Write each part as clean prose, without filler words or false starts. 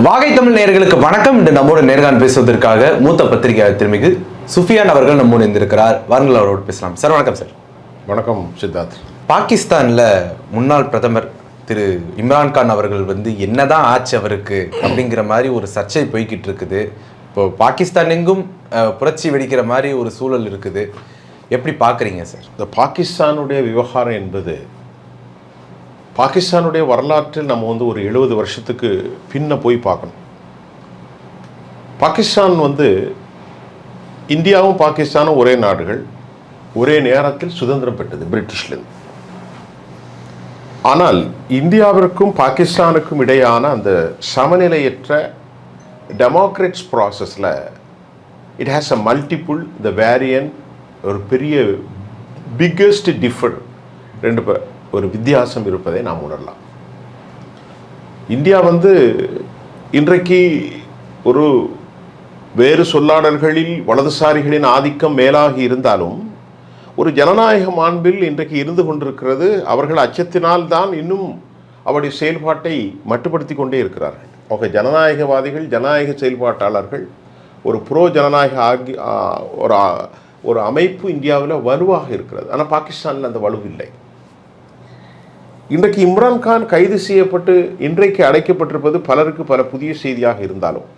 வாகை தமிழ் நேயர்களுக்கு வணக்கம். இன்று நம்மோடு நேர்காணல் பேசுவதற்காக மூத்த பத்திரிகையாளர் திருமிகு சுஃபியான் அவர்கள் நம்மோடு இருந்திருக்கிறார். வாருங்கள், அவரோடு பேசலாம். சார் வணக்கம். சார் வணக்கம் சித்தார்த். பாகிஸ்தானில் முன்னாள் பிரதமர் திரு இம்ரான்கான் அவர்கள் என்னதான் ஆச்சு அவருக்கு அப்படிங்கிற மாதிரி ஒரு சர்ச்சை போய்கிட்டு இருக்குது. இப்போ பாகிஸ்தான் எங்கும் புரட்சி வெடிக்கிற மாதிரி ஒரு சூழல் இருக்குது. எப்படி பார்க்குறீங்க சார்? இந்த பாகிஸ்தானுடைய விவகாரம் என்பது பாகிஸ்தானுடைய வரலாற்றில் நம்ம ஒரு 70 வருஷத்துக்கு பின்ன போய் பார்க்கணும். பாகிஸ்தான் இந்தியாவும் பாகிஸ்தானும் ஒரே நாடுகள், ஒரே நேரத்தில் சுதந்திரம் பெற்றது பிரிட்டிஷ்லேருந்து. ஆனால் இந்தியாவிற்கும் பாகிஸ்தானுக்கும் இடையான அந்த சமநிலையற்ற டெமோக்ரட்ஸ் ப்ராசஸில் இட் ஹேஸ் அ மல்டிபிள் த வேரியன் ஒரு பெரிய பிக்கஸ்ட் டிஃபர் ஒரு வித்தியாசம் இருப்பதை நாம் உணரலாம். இந்தியா இன்றைக்கு ஒரு வேறு சொல்லாடல்களில் வலதுசாரிகளின் ஆதிக்கம் மேலாகி இருந்தாலும் ஒரு ஜனநாயக மாண்பில் இன்றைக்கு இருந்து கொண்டிருக்கிறது. அவர்கள் அச்சத்தினால் தான் இன்னும் அவருடைய செயல்பாட்டை மட்டுப்படுத்தி கொண்டே இருக்கிறார்கள். அவங்க ஜனநாயகவாதிகள், ஜனநாயக செயல்பாட்டாளர்கள், ஒரு ப்ரோ ஜனநாயக ஒரு அமைப்பு இந்தியாவில் வலுவாக இருக்கிறது. ஆனால் பாகிஸ்தானில் அந்த வலுவில்லை. இன்றைக்கு இம்ரான்கான் கைது செய்யப்பட்டு இன்றைக்கு அடைக்கப்பட்டிருப்பது பலருக்கு பல புதிய செய்தியாக இருந்தாலும்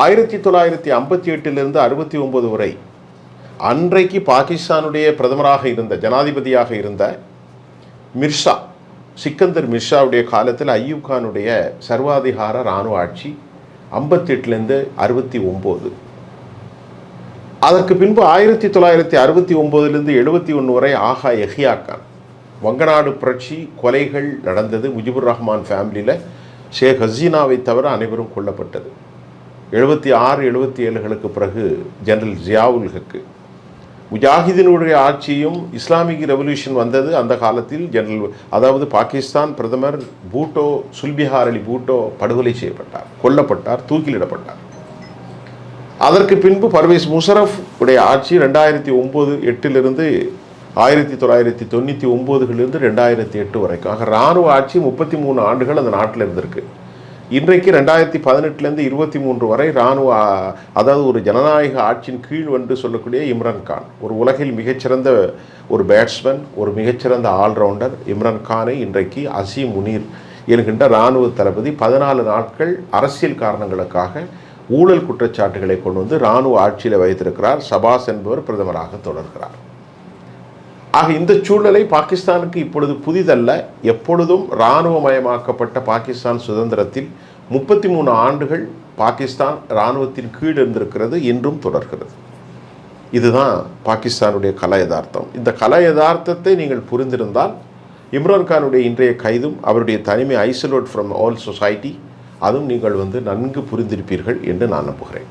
1958 69 வரை அன்றைக்கு பாகிஸ்தானுடைய பிரதமராக இருந்த, ஜனாதிபதியாக இருந்த மிர்சா, சிக்கந்தர் மிர்சாவுடைய காலத்தில் அய்யூப் கானுடைய சர்வாதிகார இராணுவ ஆட்சி 58 69. அதற்கு பின்பு 1969 71 வரை ஆகா யஹ்யா கான், வங்கநாடு புரட்சி, கொலைகள் நடந்தது. முஜிபுர் ரஹ்மான் ஃபேமிலியில் ஷேக் ஹசீனாவை தவிர அனைவரும் கொல்லப்பட்டது. 76 77களுக்கு பிறகு ஜெனரல் ஜியாவுல் ஹக்கு, முஜாஹிதினுடைய ஆட்சியும் இஸ்லாமிக் ரெவல்யூஷன் வந்தது. அந்த காலத்தில் அதாவது பாகிஸ்தான் பிரதமர் பூட்டோ, சுல்பிஹார் அலி பூட்டோ படுகொலை செய்யப்பட்டார், கொல்லப்பட்டார், தூக்கிலிடப்பட்டார். அதற்கு பின்பு பர்வேஸ் முஷரஃப் உடைய ஆட்சி 2009 8 1999 2008 வரைக்கும். ஆக இராணுவ ஆட்சி 33 ஆண்டுகள் அந்த நாட்டில் இருந்திருக்கு. இன்றைக்கு 2018 23 வரை இராணுவ, அதாவது ஒரு ஜனநாயக ஆட்சியின் கீழ் சொல்லக்கூடிய இம்ரான்கான், ஒரு உலகில் மிகச்சிறந்த ஒரு பேட்ஸ்மேன், ஒரு மிகச்சிறந்த ஆல்ரவுண்டர் இம்ரான்கானை இன்றைக்கு அசீம் முனீர் என்கின்ற இராணுவ தளபதி 14 நாட்கள் அரசியல் காரணங்களுக்காக ஊழல் குற்றச்சாட்டுகளை கொண்டு இராணுவ ஆட்சியில் வைத்திருக்கிறார். ஷபாஸ் என்பவர் பிரதமராக தொடர்கிறார். ஆக இந்த சூழ்நிலை பாகிஸ்தானுக்கு இப்பொழுது புதிதல்ல. எப்பொழுதும் இராணுவமயமாக்கப்பட்ட பாகிஸ்தான் சுதந்திரத்தில் 33 ஆண்டுகள் பாகிஸ்தான் இராணுவத்தின் கீழ் இருந்திருக்கிறது, இன்றும் தொடர்கிறது. இதுதான் பாகிஸ்தானுடைய கல யதார்த்தம். இந்த கல யதார்த்தத்தை நீங்கள் புரிந்திருந்தால் இம்ரான்கானுடைய இன்றைய கைதும் அவருடைய தனிமை, ஐசோலேட் ஃப்ரம் ஆல் சொசைட்டி, அதுவும் நீங்கள் நன்கு புரிந்திருப்பீர்கள் என்று நான் நம்புகிறேன்.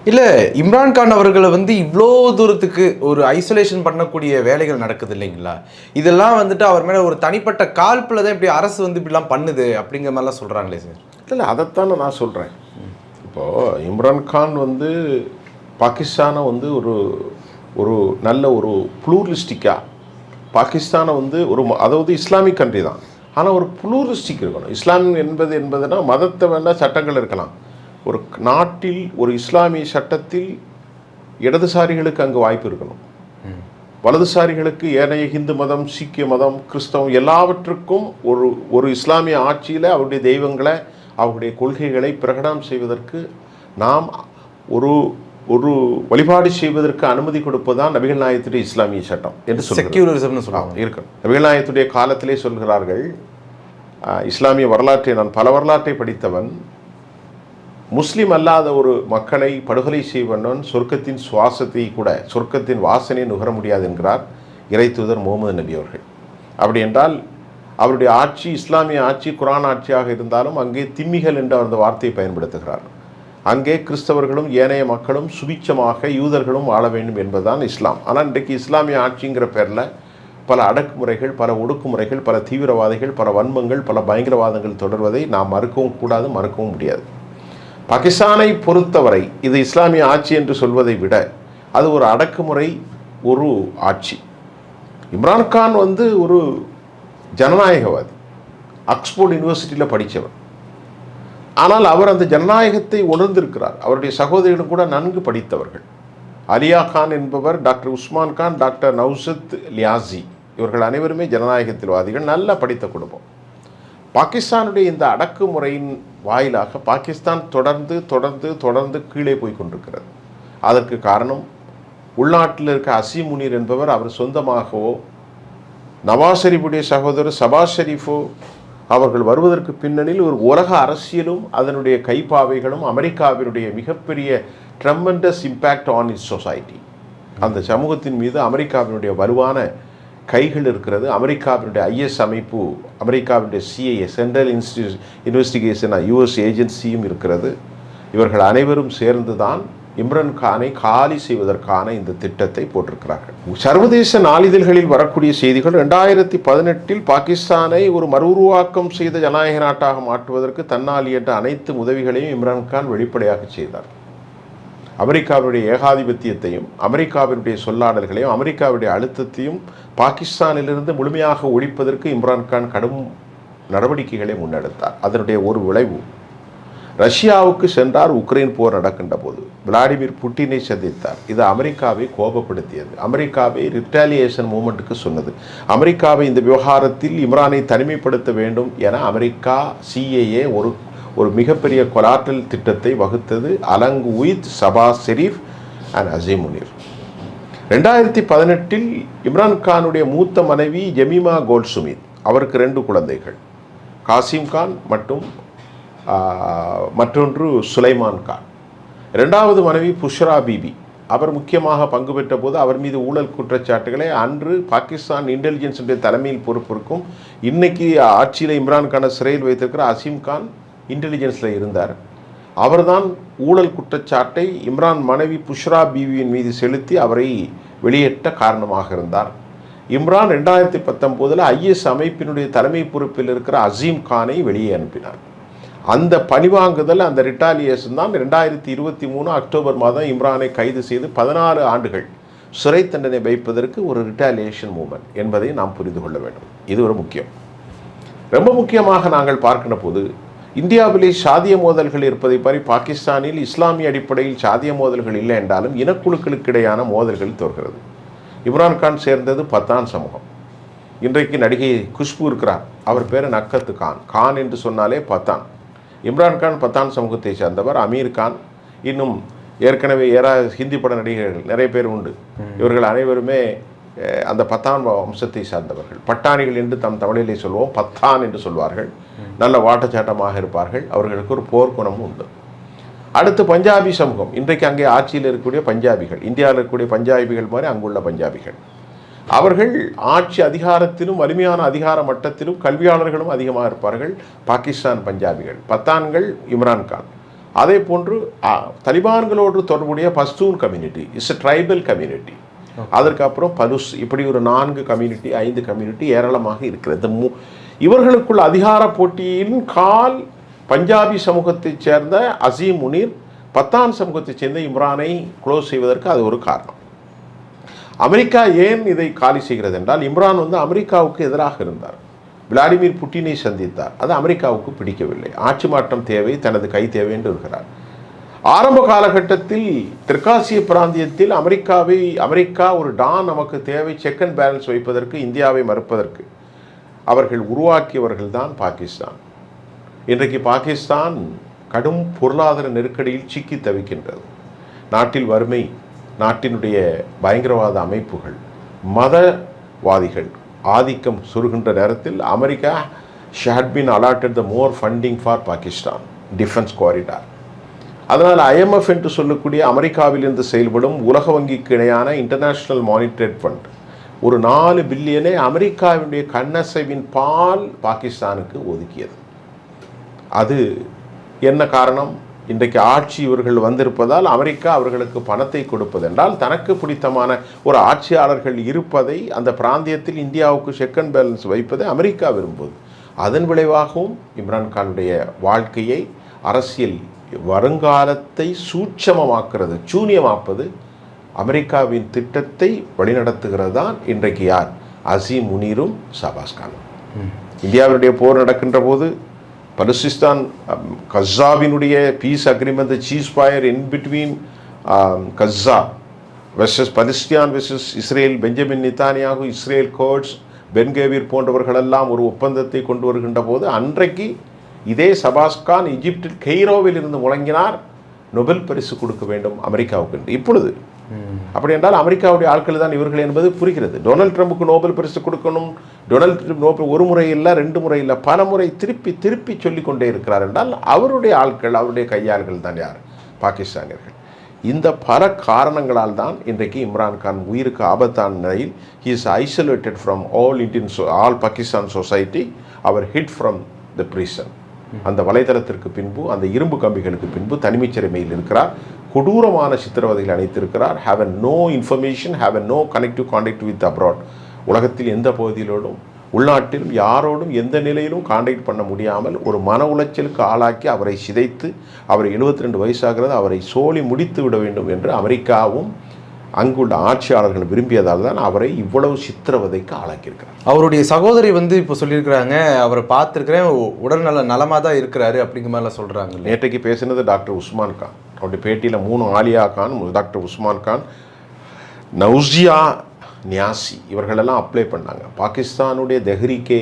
இல்லை, இம்ரான்கான் அவர்களை இவ்வளோ தூரத்துக்கு ஒரு ஐசோலேஷன் பண்ணக்கூடிய வேலைகள் நடக்குது இல்லைங்களா? இதெல்லாம் அவர் மேலே ஒரு தனிப்பட்ட காழ்ப்பில் தான் இப்படி அரசு இப்படிலாம் பண்ணுது அப்படிங்கிற மாதிரிலாம் சொல்கிறாங்களே சார். இல்லை, அதைத்தானே நான் சொல்கிறேன். இப்போது இம்ரான்கான் பாகிஸ்தானை ஒரு ஒரு நல்ல ஒரு ப்ளூரிஸ்டிக்காக, பாகிஸ்தானை ஒரு, அதாவது இஸ்லாமிக் கண்ட்ரி தான், ஆனால் ஒரு ப்ளூரிஸ்டிக் இருக்கணும். இஸ்லாம் என்பதுனா மதத்தை வேண்டாம், சட்டங்கள் இருக்கலாம். ஒரு நாட்டில் ஒரு இஸ்லாமிய சட்டத்தில் இடதுசாரிகளுக்கு அங்கு வாய்ப்பு இருக்கணும், வலதுசாரிகளுக்கு ஏனைய இந்து மதம், சீக்கிய மதம், கிறிஸ்தவம் எல்லாவற்றுக்கும் ஒரு இஸ்லாமிய ஆட்சியில் அவருடைய தெய்வங்களை, அவருடைய கொள்கைகளை பிரகடனம் செய்வதற்கு, நாம் ஒரு வழிபாடு செய்வதற்கு அனுமதி கொடுப்பதுதான் நபிகள் நாயகத்துடைய இஸ்லாமிய சட்டம் என்று சொல்லுவாங்க. இருக்கு. நபிகள் நாயகத்துடைய காலத்திலே சொல்கிறார்கள், இஸ்லாமிய வரலாற்றை, நான் பல வரலாற்றை படித்தவன், முஸ்லீம் அல்லாத ஒரு மக்களை படுகொலை செய்வன் சொர்க்கத்தின் சுவாசத்தை கூட, சொர்க்கத்தின் வாசனை நுகர முடியாது என்கிறார் இறை தூதர் முகமது நபி அவர்கள். அப்படி என்றால் அவருடைய ஆட்சி இஸ்லாமிய ஆட்சி, குரான் ஆட்சியாக இருந்தாலும் அங்கே திம்மிகள் என்ற அந்த வார்த்தையை பயன்படுத்துகிறார். அங்கே கிறிஸ்தவர்களும் ஏனைய மக்களும் சுபிச்சமாக, யூதர்களும் வாழ வேண்டும் என்பதுதான் இஸ்லாம். ஆனால் இன்றைக்கு இஸ்லாமிய ஆட்சிங்கிற பேரில் பல அடக்குமுறைகள், பல ஒடுக்குமுறைகள், பல தீவிரவாதிகள், பல வன்மங்கள், பல பயங்கரவாதங்கள் தொடர்வதை நாம் மறுக்கவும் கூடாது, மறுக்கவும் முடியாது. பாகிஸ்தானை பொறுத்தவரை இது இஸ்லாமிய ஆட்சி என்று சொல்வதை விட அது ஒரு அடக்குமுறை, ஒரு ஆட்சி. இம்ரான்கான் ஒரு ஜனநாயகவாதி, ஆக்ஸ்போர்ட் யூனிவர்சிட்டியில் படித்தவர், ஆனால் அவர் அந்த ஜனநாயகத்தை உணர்ந்திருக்கிறார். அவருடைய சகோதரிகளும் கூட நன்கு படித்தவர்கள். அலியா கான் என்பவர், டாக்டர் உஸ்மான் கான், டாக்டர் நௌசத் லியாசி, இவர்கள் அனைவருமே ஜனநாயகத்தில்வாதிகள், நல்ல படித்த குடும்பம். பாகிஸ்தானுடைய இந்த அடக்குமுறையின் வாயிலாக பாகிஸ்தான் தொடர்ந்து தொடர்ந்து தொடர்ந்து கீழே போய் கொண்டிருக்கிறது. அதற்கு காரணம் உள்நாட்டில் இருக்க அசீம் முனீர் என்பவர், அவர் சொந்தமாகவோ நவாஸ் ஷெரீஃபுடைய சகோதரர் ஷபாஸ் ஷெரீஃபோ அவர்கள் வருவதற்கு பின்னணியில் ஒரு உலக அரசியலும் அதனுடைய கைப்பாவைகளும் அமெரிக்காவினுடைய மிகப்பெரிய tremendous impact on is society, அந்த சமூகத்தின் மீது அமெரிக்காவினுடைய வலுவான கைகள் இருக்கிறது. அமெரிக்காவினுடைய ஐஎஸ் அமைப்பு, அமெரிக்காவினுடைய சிஐஏ சென்ட்ரல் இன்வெஸ்டிகேஷன் யூஎஸ் ஏஜென்சியும் இருக்கிறது. இவர்கள் அனைவரும் சேர்ந்து தான் இம்ரான் கானை காலி செய்வதற்கான இந்த திட்டத்தை போட்டிருக்கிறார்கள். சர்வதேச நாளிதழ்களில் வரக்கூடிய செய்திகள் 2018 பாகிஸ்தானை ஒரு மறுஉருவாக்கம் செய்த ஜனநாயக நாட்டாக மாற்றுவதற்கு தன்னால் இயன்ற அனைத்து உதவிகளையும் இம்ரான்கான் வெளிப்படையாக செய்தார். அமெரிக்காவுடைய ஏகாதிபத்தியத்தையும் அமெரிக்காவினுடைய சொல்லாடல்களையும் அமெரிக்காவுடைய அழுத்தத்தையும் பாகிஸ்தானிலிருந்து முழுமையாக ஒழிப்பதற்கு இம்ரான்கான் கடும் நடவடிக்கைகளை முன்னெடுத்தார். அதனுடைய ஒரு விளைவு, ரஷ்யாவுக்கு சென்றார். உக்ரைன் போர் நடக்கின்ற போது விளாடிமிர் புட்டினை சந்தித்தார். இது அமெரிக்காவை கோபப்படுத்தியது. அமெரிக்காவை ரிட்டாலியேஷன் மூமெண்ட்டுக்கு சொன்னது. அமெரிக்காவை இந்த விவகாரத்தில் இம்ரானை தனிமைப்படுத்த வேண்டும் என அமெரிக்கா சிஏஏ ஒரு மிகப்பெரிய கொலாட்ரல் திட்டத்தை வகுத்தது, along with Shahbaz Sharif and Asim Munir. 2018 இம்ரான்கானுடைய மூத்த மனைவி ஜெமீமா கோல்ட்ஸ்மித், அவருக்கு 2 குழந்தைகள், காசிம் கான் மற்றும் மற்றொன்று சுலைமான் கான். 2வது மனைவி புஷ்ரா பீபி, அவர் முக்கியமாக பங்கு பெற்ற போது அவர் மீது ஊழல் குற்றச்சாட்டுகளை அன்று பாகிஸ்தான் இன்டெலிஜென்ஸுடைய தலைமையில் பொறுப்பிருக்கும், இன்னைக்கு ஆட்சியில் இம்ரான்கானை சிறையில் வைத்திருக்கிற அசீம் கான் இன்டெலிஜென்ஸில் இருந்தார். அவர்தான் ஊழல் குற்றச்சாட்டை இம்ரான் மனைவி புஷ்ரா பீவியின் மீது செலுத்தி அவரை வெளியேற்ற காரணமாக இருந்தார். இம்ரான் 2019 ஐஎஸ் அமைப்பினுடைய தலைமை பொறுப்பில் இருக்கிற அசீம் கானை வெளியே அனுப்பினார். அந்த பழிவாங்குதல், அந்த ரிட்டாலியேஷன் தான் 2023 அக்டோபர் மாதம் இம்ரானை கைது செய்து 14 ஆண்டுகள் சிறை தண்டனை வைப்பதற்கு ஒரு ரிட்டாலியேஷன் மூவ்மெண்ட் என்பதை நாம் புரிந்து கொள்ள வேண்டும். இது ஒரு முக்கியம். ரொம்ப முக்கியமாக நாங்கள் பார்க்கின்ற போது இந்தியாவிலே சாதிய மோதல்கள் இருப்பதை பாரி பாகிஸ்தானில் இஸ்லாமிய அடிப்படையில் சாதிய மோதல்கள் இல்லை என்றாலும் இனக்குழுக்களுக்கு இடையான மோதல்கள் தோற்கிறது. இம்ரான்கான் சேர்ந்தது பத்தான் சமூகம். இன்றைக்கு நடிகை குஷ்பு இருக்கிறார், அவர் பேர் நக்கத்து கான். கான் என்று சொன்னாலே பத்தான். இம்ரான்கான் பத்தான் சமூகத்தை சேர்ந்தவர். அமீர் கான், இன்னும் ஏற்கனவே ஹிந்தி பட நடிகர்கள் நிறைய பேர் உண்டு. இவர்கள் அனைவருமே அந்த பத்தான் வம்சத்தை சார்ந்தவர்கள். பட்டாணிகள் என்று தம் தமிழிலே சொல்வோம், பத்தான் என்று சொல்வார்கள். நல்ல வாட்டச்சாட்டமாக இருப்பார்கள். அவர்களுக்கு ஒரு போர்க்குணமும் உண்டு. அடுத்து பஞ்சாபி சமூகம். இன்றைக்கு அங்கே ஆட்சியில் இருக்கக்கூடிய பஞ்சாபிகள், இந்தியாவில் இருக்கக்கூடிய பஞ்சாபிகள் மாதிரி அங்குள்ள பஞ்சாபிகள், அவர்கள் ஆட்சி அதிகாரத்திலும் வலிமையான அதிகார மட்டத்திலும் கல்வியாளர்களும் அதிகமாக இருப்பார்கள். பாகிஸ்தான் பஞ்சாபிகள், பத்தான்கள் இம்ரான்கான். அதே போன்று தலிபான்களோடு தொடர்புடைய Pashtun community, it's a tribal community. அதற்கப்புறம் பலுஸ், இப்படி ஒரு 4 கம்யூனிட்டி 5 கம்யூனிட்டி ஏராளமாக இருக்கிறது. இவர்களுக்குள்ள அதிகார போட்டியின் கால் பஞ்சாபி சமூகத்தைச் சேர்ந்த அசீம் முனீர், பத்தான் சமூகத்தைச் சேர்ந்த இம்ரானை க்ளோஸ் செய்வதற்கு அது ஒரு காரணம். அமெரிக்கா ஏன் இதை காலி செய்கிறது என்றால், இம்ரான் அமெரிக்காவுக்கு எதிராக இருந்தார். விளாடிமிர் புட்டினை சந்தித்தார். அது அமெரிக்காவுக்கு பிடிக்கவில்லை. ஆட்சி மாற்றம் தேவை, தனது கை தேவை என்று இருக்கிறார். ஆரம்ப காலகட்டத்தில் தெற்காசிய பிராந்தியத்தில் அமெரிக்கா ஒரு டான் நமக்கு தேவை, செக் அண்ட் பேலன்ஸ் வைப்பதற்கு, இந்தியாவை மறுப்பதற்கு அவர்கள் உருவாக்கியவர்கள் தான் பாகிஸ்தான். இன்றைக்கு பாகிஸ்தான் கடும் பொருளாதார நெருக்கடியில் சிக்கி தவிக்கின்றது. நாட்டில் வறுமை, நாட்டினுடைய பயங்கரவாத அமைப்புகள், மதவாதிகள் ஆதிக்கம் சுருகின்ற நேரத்தில் America had been allotted the more funding for Pakistan defence corridor. அதனால் IMF என்று சொல்லக்கூடிய அமெரிக்காவிலிருந்து செயல்படும் உலக வங்கிக்கு இணையான இன்டர்நேஷ்னல் மானிட்டரி ஃபண்ட் ஒரு 4 பில்லியனை அமெரிக்காவினுடைய கண்ணசைவின் பால் பாகிஸ்தானுக்கு ஒதுக்கியது. அது என்ன காரணம்? இன்றைக்கு ஆட்சி இவர்கள் வந்திருப்பதால் அமெரிக்கா அவர்களுக்கு பணத்தை கொடுப்பதென்றால் தனக்கு பிடித்தமான ஒரு ஆட்சியாளர்கள் இருப்பதை, அந்த பிராந்தியத்தில் இந்தியாவுக்கு செக் அண்ட் பேலன்ஸ் வைப்பதை அமெரிக்கா விரும்புவது. அதன் விளைவாகவும் இம்ரான்கானுடைய வாழ்க்கையை, அரசியல் வருங்காலத்தை சூட்சமமாக்குறது, சூனியமாப்பது அமெரிக்காவின் திட்டத்தை வழிநடத்துகிறது தான் இன்றைக்கு யார்? அசீம் முனீரும் ஷபாஸ் கானும். இந்தியாவினுடைய போர் நடக்கின்ற போது பலுசிஸ்தான் கஸ்ஸாவினுடைய peace agreement ceasefire in between Gaza versus Palestine versus Israel, Benjamin Netanyahu, Israel Katz, Ben Gvir போன்றவர்களெல்லாம் ஒரு ஒப்பந்தத்தை கொண்டு வருகின்ற போது அன்றைக்கு இதே சபாஸ்கான் எகிப்தில் கெய்ரோவில் இருந்து முழங்கினார், நொபெல் பரிசு கொடுக்க வேண்டும் அமெரிக்காவுக்கு என்று. இப்பொழுது அப்படி என்றால் அமெரிக்காவுடைய ஆட்கள் தான் இவர்கள் என்பது புரிகிறது. டொனால்ட் ட்ரம்புக்கு நோபல் பரிசு கொடுக்கணும், டொனால்ட் ட்ரம்ப் நோபல் ஒரு முறை இல்லை, 2 முறை இல்லை, பல முறை திருப்பி திருப்பி சொல்லிக் கொண்டே இருக்கிறார் என்றால் அவருடைய ஆட்கள், அவருடைய கையாள்கள் தான் யார்? பாகிஸ்தானியர்கள். இந்த பல காரணங்களால் தான் இன்றைக்கு இம்ரான்கான் உயிருக்கு ஆபத்தான நிலையில் he is isolated from all Pakistan society, our hit from the prison. அந்த வலைதளத்திற்கு பின்பு, அந்த இரும்பு கம்பிகளுக்கு பின்பு தனிமைச் சிறைமையில் இருக்கிறார். கொடூரமான சித்திரவதைகள் அளித்திருக்கிறார். Have a no information, have a no connective contact with abroad. உலகத்தில் எந்த பகுதியிலோடும் உள்நாட்டிலும் யாரோடும் எந்த நிலையிலும் கான்டாக்ட் பண்ண முடியாமல் ஒரு மன உளைச்சலுக்கு ஆளாக்கி அவரை சிதைத்து, அவர் 72 வயசாகிறது, அவரை சோழி முடித்து விட வேண்டும் என்று அமெரிக்காவும் அங்குள்ள ஆட்சியாளர்கள் விரும்பியதால் தான் அவரை இவ்வளவு சித்திரவதைக்கு ஆளாக்கியிருக்கிறார். அவருடைய சகோதரி வந்து இப்போ சொல்லியிருக்கிறாங்க, அவரை பார்த்துருக்கிறேன், உடல்நல நலமாக தான் இருக்கிறாரு அப்படிங்கிற மாதிரிலாம் சொல்கிறாங்க. நேற்றைக்கு பேசினது டாக்டர் உஸ்மான் கான். அவருடைய பேட்டியில் 3 ஆலியா கான், டாக்டர் உஸ்மான் கான், நௌசியா நியாசி இவர்களெல்லாம் அப்ளை பண்ணாங்க. பாகிஸ்தானுடைய தெஹ்ரீகே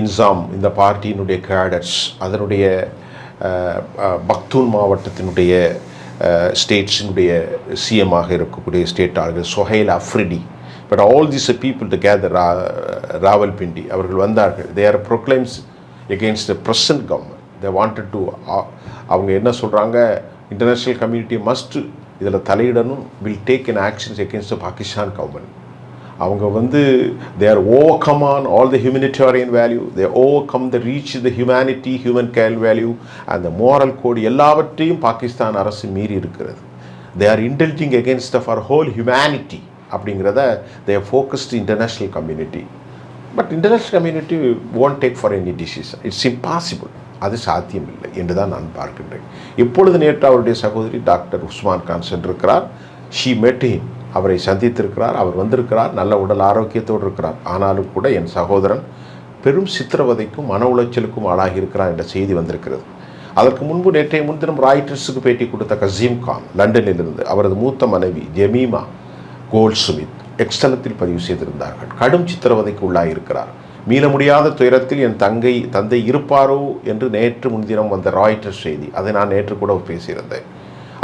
இன்சாம், இந்த பார்ட்டியினுடைய கேடட்ஸ், அதனுடைய பக்தூன் மாவட்டத்தினுடைய ஸ்டேட்ஸினுடைய சிஎம்மாக இருக்கக்கூடிய ஸ்டேட் ஆளுகள் Sohail Afridi, but all this people together, Rawalpindi அவர்கள் வந்தார்கள். They are proclaims against the present government. They wanted to, அவங்க என்ன சொல்கிறாங்க, இன்டர்நேஷ்னல் கம்யூனிட்டி மஸ்ட் இதில் தலையிடணும், will take an actions against the Pakistan government. அவங்க வந்து they are overcome on all the humanitarian value, they overcome the reach the humanity, human care value, அந்த moral code எல்லாவற்றையும் பாகிஸ்தான் அரசு மீறி இருக்கிறது. They are intelligent against for whole humanity அப்படிங்கிறத they are focused international community. But international community won't take for any decision. It's impossible. அது சாத்தியமில்லை என்று தான் நான் பார்க்கின்றேன். இப்பொழுது நேற்று அவருடைய சகோதரி டாக்டர் உஸ்மான் கான் சென்றிருக்கிறார். ஷீ met him, அவரை சந்தித்திருக்கிறார். அவர் வந்திருக்கிறார், நல்ல உடல் ஆரோக்கியத்தோடு இருக்கிறார். ஆனாலும் கூட என் சகோதரன் பெரும் சித்திரவதைக்கும் மன உளைச்சலுக்கும் ஆளாகி இருக்கிறார் என்ற செய்தி வந்திருக்கிறது. அதற்கு முன்பு நேற்றைய முன்தினம் ராய்டர்ஸுக்கு பேட்டி கொடுத்த கசீம் கான் லண்டனிலிருந்து அவரது மூத்த மனைவி ஜெமீமா கோல்ட்ஸ்மித் எக்ஸ்தலத்தில் பதிவு செய்திருந்தார்கள். கடும் சித்திரவதைக்கு உள்ளாயிருக்கிறார். மீள முடியாத துயரத்தில் என் தந்தை இருப்பாரோ என்று நேற்று முன்தினம் வந்த ராய்டர்ஸ் செய்தி, அதை நான் நேற்று கூட பேசியிருந்தேன்.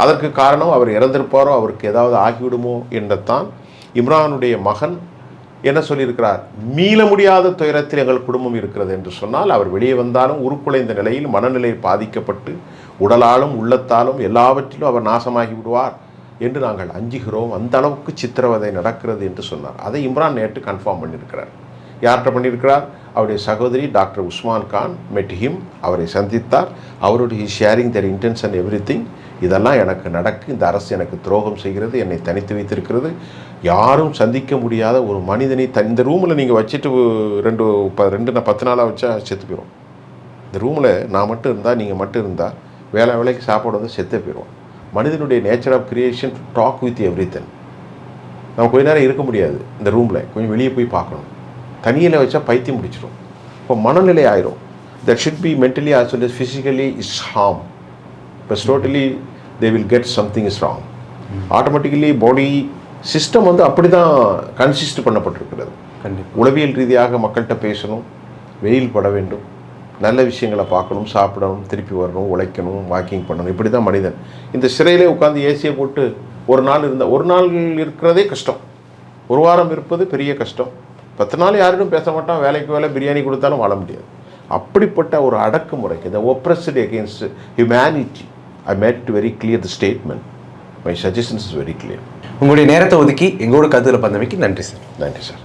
அதற்கு காரணம் அவர் இறந்திருப்பாரோ, அவருக்கு ஏதாவது ஆகிவிடுமோ என்றத்தான் இம்ரானுடைய மகன் என்ன சொல்லியிருக்கிறார், மீள முடியாத துயரத்தில் எங்கள் குடும்பம் இருக்கிறது என்று சொன்னால், அவர் வெளியே வந்தாலும் உருக்குலைந்த நிலையில் மனநிலை பாதிக்கப்பட்டு உடலாலும் உள்ளத்தாலும் எல்லாவற்றிலும் அவர் நாசமாகி விடுவார் என்று நாங்கள் அஞ்சுகிறோம். அந்த அளவுக்கு சித்திரவதை நடக்கிறது என்று சொன்னார். அதை இம்ரான் நேற்று கன்ஃபார்ம் பண்ணியிருக்கிறார். யார்கிட்ட பண்ணியிருக்கிறார்? அவருடைய சகோதரி doctor Usman Khan met him, அவரை சந்தித்தார். அவருடைய ஷேரிங் தர் இன்டென்ஷன் எவ்ரிதிங். இதெல்லாம் எனக்கு நடக்கு, இந்த அரசு எனக்கு துரோகம் செய்கிறது, என்னை தனித்து வைத்திருக்கிறது, யாரும் சந்திக்க முடியாத ஒரு மனிதனை இந்த ரூமில் நீங்கள் வச்சுட்டு 10 நாளாக வச்சா செத்து போயிடும். இந்த ரூமில் நான் மட்டும் இருந்தால், நீங்கள் மட்டும் இருந்தால், வேலைக்கு சாப்பாடு வந்து செத்து போயிடும். மனிதனுடைய nature of creation talk with everything. நம்ம கொஞ்ச நேரம் இருக்க முடியாது இந்த ரூமில், கொஞ்சம் வெளியே போய் பார்க்கணும். தனியில் வச்சா பைத்தியம் பிடிச்சிடும். இப்போ மனநிலை ஆயிரும். That should be mentally as well as physically is harm. Plus totally they will get something is wrong. Automatically body system வந்து அப்படி தான் கன்சிஸ்ட் பண்ணப்பட்டிருக்கிறது. உளவியல் ரீதியாக மக்கள்கிட்ட பேசணும், வெயில் பட வேண்டும், நல்ல விஷயங்களை பார்க்கணும், சாப்பிடணும், திருப்பி வரணும், உழைக்கணும், வாக்கிங் பண்ணணும். இப்படி தான் மனிதன். இந்த சிறையிலே உட்காந்து ஏசியை போட்டு ஒரு நாள் இருக்கிறதே கஷ்டம், ஒரு வாரம் இருப்பது பெரிய கஷ்டம். 10 நாள் யாரிடம் பேச மாட்டான், வேலைக்கு வேலை பிரியாணி கொடுத்தாலும் வாழ முடியாது. அப்படிப்பட்ட ஒரு அடக்குமுறைக்கு, இந்த ஒப்ரஸ்ட் against humanity, I made very clear the statement. My suggestions is very clear. உங்களுடைய நேரத்தை ஒதுக்கி எங்களோட கருத்துல பந்தமைக்கு நன்றி சார். நன்றி சார்.